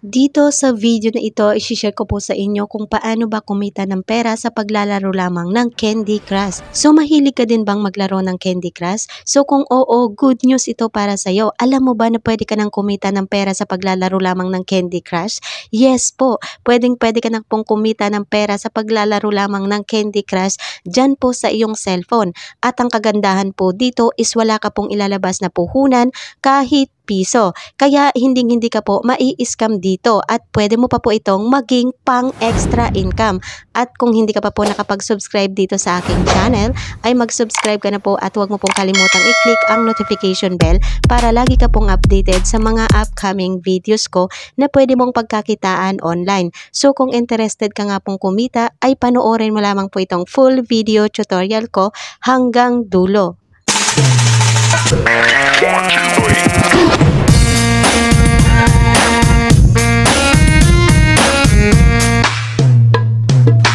Dito sa video na ito, i-share ko po sa inyo kung paano ba kumita ng pera sa paglalaro lamang ng Candy Crush. So mahilig ka din bang maglaro ng Candy Crush? So kung oo, good news ito para sa iyo. Alam mo ba na pwede ka nang kumita ng pera sa paglalaro lamang ng Candy Crush? Yes po, pwede ka nang pong kumita ng pera sa paglalaro lamang ng Candy Crush dyan po sa iyong cellphone. At ang kagandahan po dito is wala ka pong ilalabas na puhunan kahit piso. Kaya hindi ka po mai-scam dito at pwede mo pa po itong maging pang extra income. At kung hindi ka pa po nakapag-subscribe dito sa aking channel, ay mag-subscribe ka na po at huwag mo pong kalimutang i-click ang notification bell para lagi ka pong updated sa mga upcoming videos ko na pwede mong pagkakitaan online. So kung interested ka nga pong kumita, ay panoorin mo lamang po itong full video tutorial ko hanggang dulo.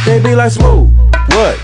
Baby, like smooth. What?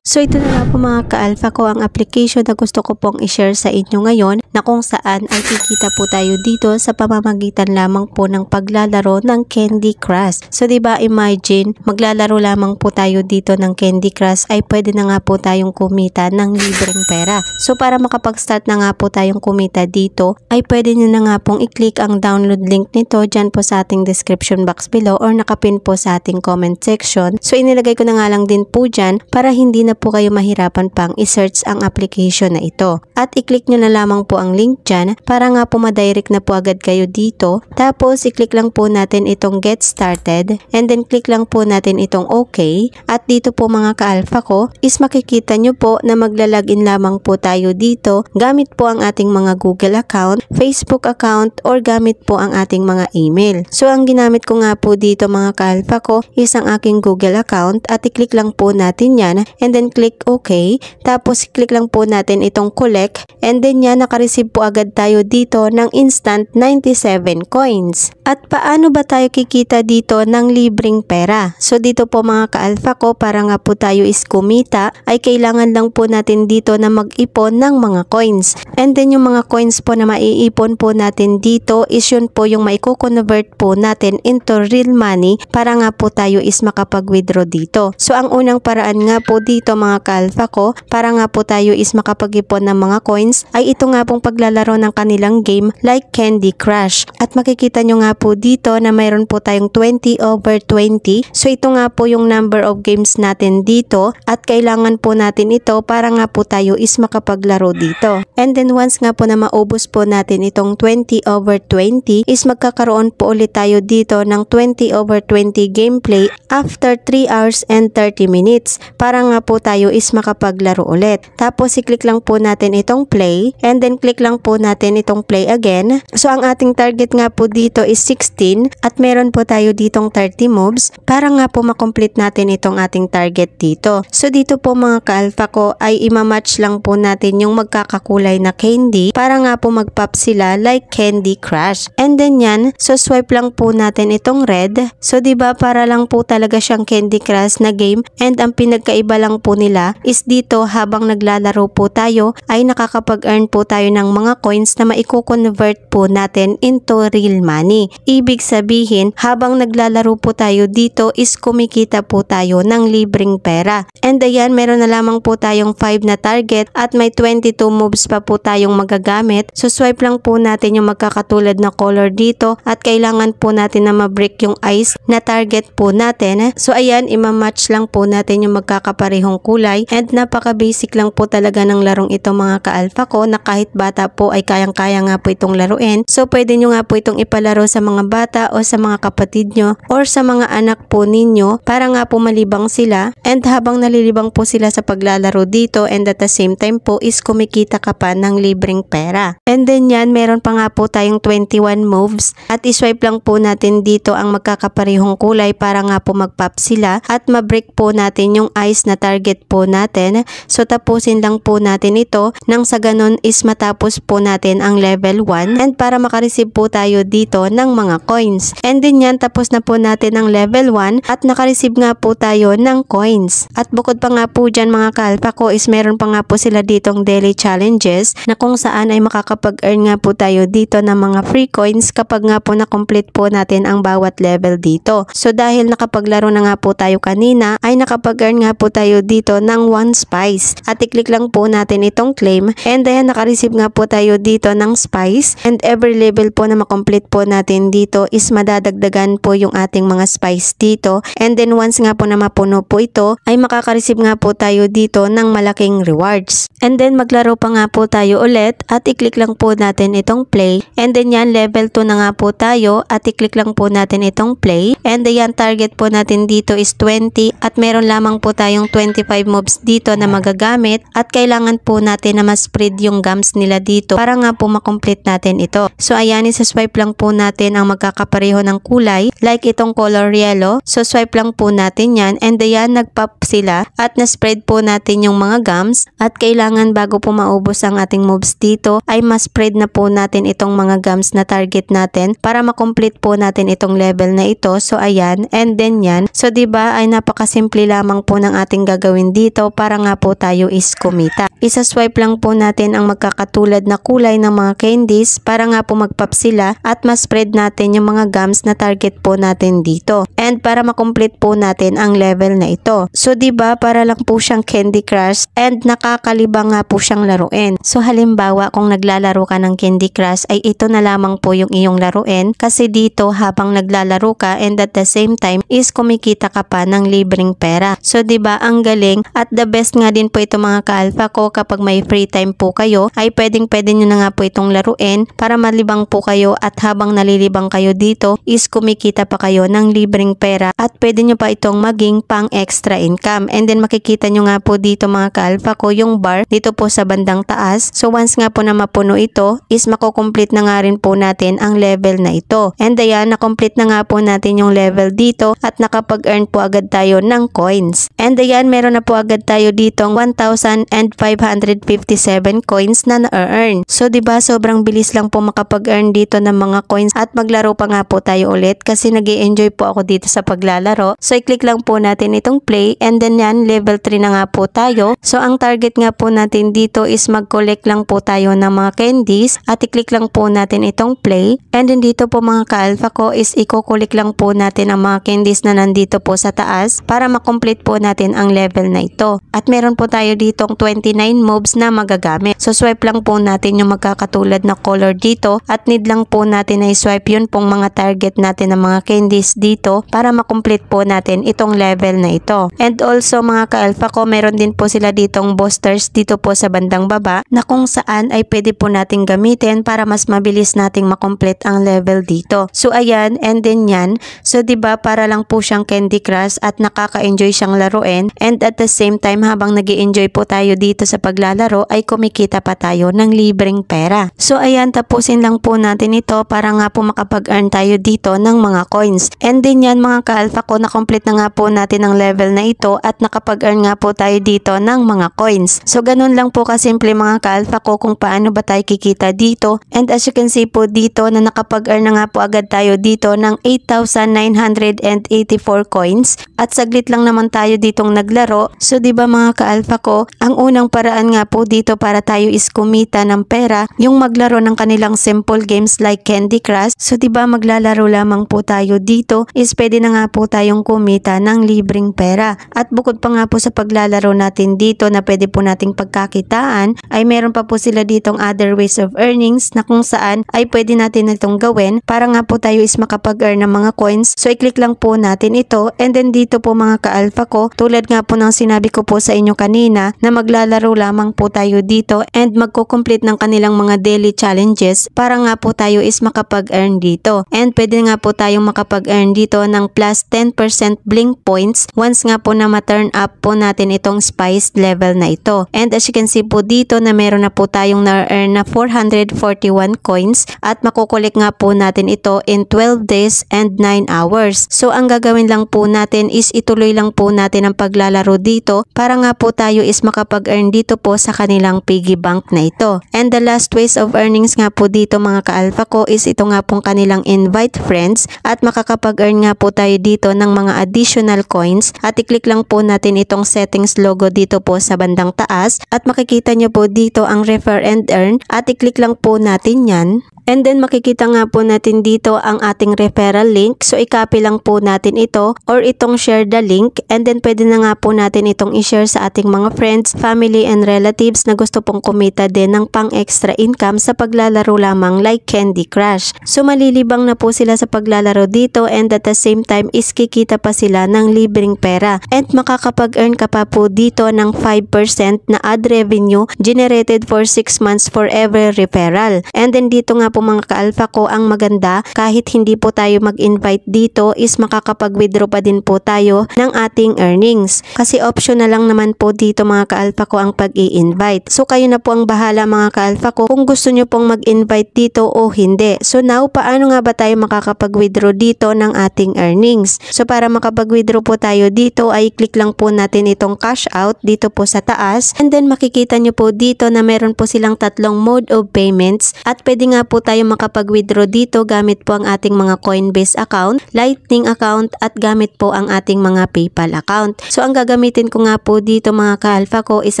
So ito na lang po mga ka-alpha ko ang application na gusto ko pong i-share sa inyo ngayon na kung saan ay kikita po tayo dito sa pamamagitan lamang po ng paglalaro ng Candy Crush. So diba imagine maglalaro lamang po tayo dito ng Candy Crush ay pwede na nga po tayong kumita ng libreng pera. So para makapag-start na nga po tayong kumita dito ay pwede nyo na nga pong i-click ang download link nito dyan po sa ating description box below or nakapin po sa ating comment section. So inilagay ko na nga lang din po dyan para hindi na po kayo mahirapan pang i-search ang application na ito. At i-click nyo na lamang po ang link dyan para nga po ma-direct na po agad kayo dito. Tapos i-click lang po natin itong get started and then click lang po natin itong okay. At dito po mga ka-alpha ko is makikita nyo po na maglalagin lamang po tayo dito gamit po ang ating mga Google account, Facebook account or gamit po ang ating mga email. So ang ginamit ko nga po dito mga ka-alpha ko is ang aking Google account at i-click lang po natin yan and then click OK. Tapos click lang po natin itong collect and then yan nakareceive po agad tayo dito ng instant 97 coins. At paano ba tayo kikita dito ng libreng pera? So dito po mga ka-alpha ko para nga po tayo is kumita ay kailangan lang po natin dito na mag-ipon ng mga coins. And then yung mga coins po na maiipon po natin dito is yun po yung maiko-convert po natin into real money para nga po tayo is makapag-withdraw dito. So ang unang paraan nga po dito mga ka-alpha ko para nga po tayo is makapag-ipon ng mga coins ay ito nga pong paglalaro ng kanilang game like Candy Crush. At makikita nyo nga po dito na mayroon po tayong 20/20. So ito nga po yung number of games natin dito at kailangan po natin ito para nga po tayo is makapaglaro dito. And then once nga po na maubos po natin itong 20/20 is magkakaroon po ulit tayo dito ng 20/20 gameplay after 3 hours and 30 minutes para nga po tayo is makapaglaro ulit. Tapos i-click lang po natin itong play and then click lang po natin itong play again. So ang ating target nga po dito is 16 at meron po tayo ditong 30 moves para nga po makomplete natin itong ating target dito. So dito po mga ka-alpha ko ay imamatch lang po natin yung magkakakulay na candy para nga po mag-pop sila like Candy Crush. And then yan, so swipe lang po natin itong red. So diba para lang po talaga siyang Candy Crush na game and ang pinagkaiba lang po nila is dito habang naglalaro po tayo ay nakakapag-earn po tayo ng mga coins na maiko-convert po natin into real money. Ibig sabihin habang naglalaro po tayo dito is kumikita po tayo ng libreng pera. And ayan, meron na lamang po tayong 5 na target at may 22 moves pa po tayong magagamit. So swipe lang po natin yung magkakatulad na color dito at kailangan po natin na ma-break yung ice na target po natin. So ayan, ima-match lang po natin yung magkakaparehong kulay and napaka-basic lang po talaga ng larong ito mga ka-alpha ko na kahit bata po ay kayang-kaya nga po itong laruin. So pwede nyo nga po itong ipalaro sa mga bata o sa mga kapatid nyo or sa mga anak po ninyo para nga po malibang sila and habang nalilibang po sila sa paglalaro dito and at the same time po is kumikita ka pa ng libreng pera. And then yan, meron pa nga po tayong 21 moves at iswipe lang po natin dito ang magkakaparehong kulay para nga po mag-pop sila at ma-break po natin yung ice na target target po natin. So tapusin lang po natin ito nang sa ganun is matapos po natin ang level 1 and para makareceive po tayo dito ng mga coins. And din yan, tapos na po natin ang level 1 at nakareceive nga po tayo ng coins. At bukod pa nga po dyan mga ka-alpha ko is meron pa nga po sila ditong daily challenges na kung saan ay makakapag-earn nga po tayo dito ng mga free coins kapag nga po na-complete po natin ang bawat level dito. So dahil nakapaglaro na nga po tayo kanina ay nakapag-earn nga po tayo dito ng 1 spice. At i-click lang po natin itong claim and then nakareceive nga po tayo dito ng spice and every level po na makomplete po natin dito is madadagdagan po yung ating mga spice dito and then once nga po na mapuno po ito ay makaka-receive nga po tayo dito ng malaking rewards. And then maglaro pa nga po tayo ulit at i-click lang po natin itong play and then yan level 2 na nga po tayo at i-click lang po natin itong play and then yan target po natin dito is 20 at meron lamang po tayong 25 mobs dito na magagamit at kailangan po natin na ma-spread yung gums nila dito para nga po makomplete natin ito. So ayan, isa-swipe lang po natin ang magkakapareho ng kulay like itong color yellow. So swipe lang po natin yan and ayan nagpop sila at na-spread po natin yung mga gums at kailangan bago po maubos ang ating moves dito ay ma-spread na po natin itong mga gums na target natin para makomplete po natin itong level na ito. So ayan, and then yan. So diba ay napakasimple lamang po ng ating gagawin dito para nga po tayo is kumita. Isa-swipe lang po natin ang magkakatulad na kulay ng mga candies para nga po mag-pop sila at ma-spread natin yung mga gums na target po natin dito. And para makomplete po natin ang level na ito. So diba para lang po siyang Candy Crush and nakakalibang nga po siyang laruin. So halimbawa kung naglalaro ka ng Candy Crush ay ito na lamang po yung iyong laruin kasi dito habang naglalaro ka and at the same time is kumikita ka pa ng libreng pera. So diba ang galing at the best nga din po ito mga ka-alpha ko kapag may free time po kayo ay pwede nyo na nga po itong laruin para malibang po kayo at habang nalilibang kayo dito is kumikita pa kayo ng libreng pera at pwede nyo pa itong maging pang extra income. And then makikita nyo nga po dito mga ka-alpha ko yung bar dito po sa bandang taas. So once nga po na mapuno ito is makukomplete na nga rin po natin ang level na ito. And ayan, na-complete na nga po natin yung level dito at nakapag-earn po agad tayo ng coins. And ayan, meron na po agad tayo dito 1,557 coins na na-earn. So diba sobrang bilis lang po makapag-earn dito ng mga coins at maglaro pa nga po tayo ulit kasi nag-i-enjoy po ako dito sa paglalaro. So i-click lang po natin itong play and then yan level 3 na nga po tayo. So ang target nga po natin dito is mag-collect lang po tayo ng mga candies at i-click lang po natin itong play and then dito po mga ka-alpha ko is i-collect lang po natin ang mga candies na nandito po sa taas para makomplete po natin ang level na ito. At meron po tayo ditong 29 mobs na magagamit. So swipe lang po natin yung magkakatulad na color dito at need lang po natin na i-swipe yun pong mga target natin ng mga candies dito para makomplete po natin itong level na ito. And also mga ka-alpha ko meron din po sila ditong boosters dito po sa bandang baba na kung saan ay pwede po nating gamitin para mas mabilis nating makomplete ang level dito. So ayan, and then yan. So diba para lang po siyang Candy Crush at nakaka-enjoy siyang laruin and at the same time habang nag-i-enjoy po tayo dito sa paglalaro ay kumikita pa tayo ng libreng pera. So ayan, tapusin lang po natin ito para nga po makapag-earn tayo dito ng mga coins. And then yan mga ka-alpha ko, na-complete na nga po natin ang level na ito at nakapag-earn nga po tayo dito ng mga coins. So ganun lang po kasimple mga ka-alpha ko kung paano ba tayo kikita dito. And as you can see po dito na nakapag-earn na nga po agad tayo dito ng 8,984 coins at saglit lang naman tayo ditong naglaro. So diba mga ka-alpha ko, ang unang paraan nga po dito para tayo is kumita ng pera yung maglaro ng kanilang simple games like Candy Crush. So diba maglalaro lamang po tayo dito is pwede na nga po tayong kumita ng libreng pera. At bukod pa nga po sa paglalaro natin dito na pwede po nating pagkakitaan ay meron pa po sila ditong other ways of earnings na kung saan ay pwede natin itong gawin para nga po tayo is makapag-earn ng mga coins. So i-click lang po natin ito and then dito po mga ka-alpha ko, tulad nga po ng sinabi ko po sa inyo kanina na maglalaro lamang po tayo dito and magko-complete ng kanilang mga daily challenges para nga po tayo is makapag-earn dito. And pwede nga po tayong makapag-earn dito ng plus 10% blink points once nga po na ma-turn up po natin itong spice level na ito. And as you can see po dito na meron na po tayong na-earn na 441 coins at makukulik nga po natin ito in 12 days and 9 hours. So ang gagawin lang po natin is ituloy lang po natin ang paglalaro dito para nga po tayo is makapag-earn dito po sa kanilang piggy bank na ito. And the last ways of earnings nga po dito mga ka-alpha ko is ito nga pong kanilang invite friends at makakapag-earn nga po tayo dito ng mga additional coins at i-click lang po natin itong settings logo dito po sa bandang taas at makikita nyo po dito ang refer and earn at i-click lang po natin yan. And then makikita nga po natin dito ang ating referral link. So i-copy lang po natin ito or itong share the link. And then pwede na nga po natin itong i-share sa ating mga friends, family and relatives na gusto pong kumita din ng pang extra income sa paglalaro lamang like Candy Crush. So malilibang na po sila sa paglalaro dito and at the same time is kikita pa sila ng libreng pera. And makakapag-earn ka pa po dito ng 5% na ad revenue generated for 6 months for every referral. And then dito nga po mga ka-alpha ko ang maganda kahit hindi po tayo mag-invite dito is makakapag-withdraw pa din po tayo ng ating earnings. Kasi optional lang naman po dito mga ka-alpha ko ang pag-i-invite. So kayo na po ang bahala mga ka-alpha ko kung gusto nyo pong mag-invite dito o hindi. So now paano nga ba tayo makakapag-withdraw dito ng ating earnings? So para makapag-withdraw po tayo dito ay click lang po natin itong cash out dito po sa taas and then makikita nyo po dito na meron po silang tatlong mode of payments at pwede nga po tayo makapag-withdraw dito gamit po ang ating mga Coinbase account, Lightning account at gamit po ang ating mga PayPal account. So ang gagamitin ko nga po dito mga ka-alpha ko is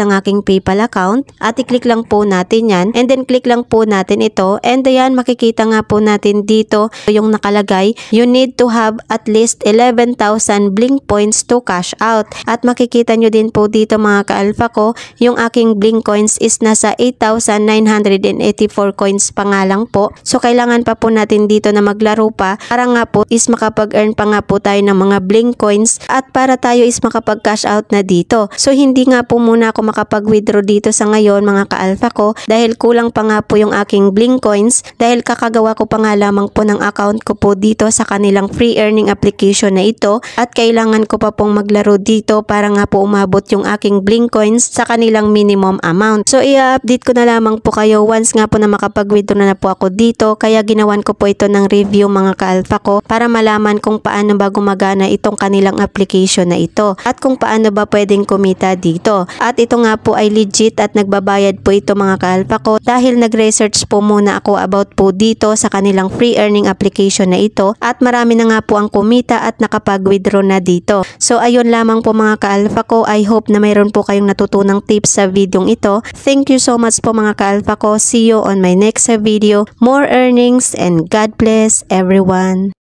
ang aking PayPal account at i-click lang po natin yan and then click lang po natin ito and ayan makikita nga po natin dito yung nakalagay you need to have at least 11,000 Blink points to cash out at makikita nyo din po dito mga ka-alpha ko yung aking Blink coins is nasa 8,984 coins pa nga lang po. So kailangan pa po natin dito na maglaro pa para nga po is makapag-earn pa nga po tayo ng mga Blink coins at para tayo is makapag-cash out na dito. So hindi nga po muna ako makapag-withdraw dito sa ngayon mga ka-alpha ko dahil kulang pa nga po yung aking Blink coins dahil kakagawa ko pa nga lamang po ng account ko po dito sa kanilang free earning application na ito at kailangan ko pa pong maglaro dito para nga po umabot yung aking Blink coins sa kanilang minimum amount. So i-update ko na lamang po kayo once nga po na makapag-withdraw na po ako dito kaya ginawan ko po ito ng review mga ka-alpha ko para malaman kung paano ba gumagana itong kanilang application na ito at kung paano ba pwedeng kumita dito. At ito nga po ay legit at nagbabayad po ito mga ka-alpha ko dahil nag-research po muna ako about po dito sa kanilang free earning application na ito at marami na nga po ang kumita at nakapag-withdraw na dito. So ayun lamang po mga ka-alpha ko. I hope na mayroon po kayong natutunang tips sa videong ito. Thank you so much po mga ka-alpha ko. See you on my next video. More earnings and God bless everyone.